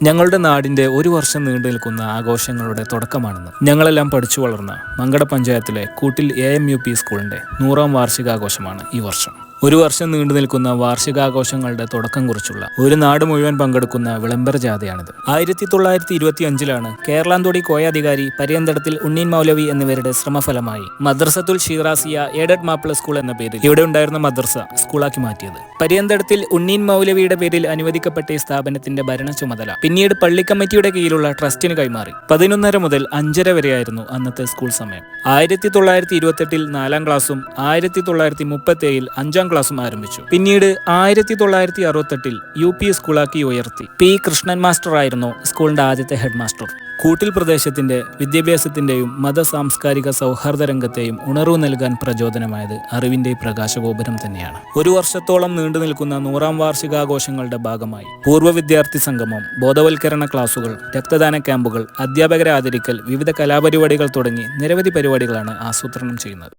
ഞങ്ങളുടെ നാടിന്റെ ഒരു വർഷം നീണ്ടു നിൽക്കുന്ന ആഘോഷങ്ങളുടെ തുടക്കമാണെന്ന് ഞങ്ങളെല്ലാം പഠിച്ചു വളർന്ന മങ്കട പഞ്ചായത്തിലെ കൂട്ടിൽ AMUP സ്കൂളിന്റെ 100ാം വാർഷികാഘോഷമാണ് ഈ വർഷം. ഒരു വർഷം നീണ്ടു നിൽക്കുന്ന വാർഷികാഘോഷങ്ങളുടെ തുടക്കം കുറിച്ചുള്ള ഒരു നാട് മുഴുവൻ പങ്കെടുക്കുന്ന വിളംബര ജാഥയാണിത്. 1925 കേരളാന്തോടി കോയാധികാരി പരിയന്തടത്തിൽ ഉണ്ണീൻ മൗലവി എന്നിവരുടെ ശ്രമഫലമായി മദ്രസത്തുൽ ഷിറാസിയ എയ്ഡഡ് മാപ്പിള സ്കൂൾ എന്ന പേരിൽ ഇവിടെ ഉണ്ടായിരുന്ന മദ്രസ സ്കൂളാക്കി മാറ്റിയത്. പരിയന്തടത്തിൽ ഉണ്ണീൻ മൗലവിയുടെ പേരിൽ അനുവദിക്കപ്പെട്ട ഈ സ്ഥാപനത്തിന്റെ ഭരണ ചുമതല പിന്നീട് പള്ളി കമ്മിറ്റിയുടെ കീഴിലുള്ള ട്രസ്റ്റിന് കൈമാറി. 11:30 മുതൽ 5:30 വരെയായിരുന്നു അന്നത്തെ സ്കൂൾ സമയം. 1928 4ാം ക്ലാസ്സും 1937 5ാം ക്ലാസ്സും ആരംഭിച്ചു. പിന്നീട് 1968 UP സ്കൂളാക്കി ഉയർത്തി. P. കൃഷ്ണൻ മാസ്റ്റർ ആയിരുന്നു സ്കൂളിന്റെ ആദ്യത്തെ ഹെഡ് മാസ്റ്റർ. കൂട്ടിൽ പ്രദേശത്തിന്റെ വിദ്യാഭ്യാസത്തിന്റെയും മത സാംസ്കാരിക സൗഹാർദ്ദ രംഗത്തെയും ഉണർവ് നൽകാൻ പ്രചോദനമായത് അറിവിന്റെ പ്രകാശഗോപുരം തന്നെയാണ്. ഒരു വർഷത്തോളം നീണ്ടു നിൽക്കുന്ന 100ാം വാർഷികാഘോഷങ്ങളുടെ ഭാഗമായി പൂർവ്വ വിദ്യാർത്ഥി സംഗമം, ബോധവൽക്കരണ ക്ലാസുകൾ, രക്തദാന ക്യാമ്പുകൾ, അധ്യാപകരെ ആദരിക്കൽ, വിവിധ കലാപരിപാടികൾ തുടങ്ങി നിരവധി പരിപാടികളാണ് ആസൂത്രണം ചെയ്യുന്നത്.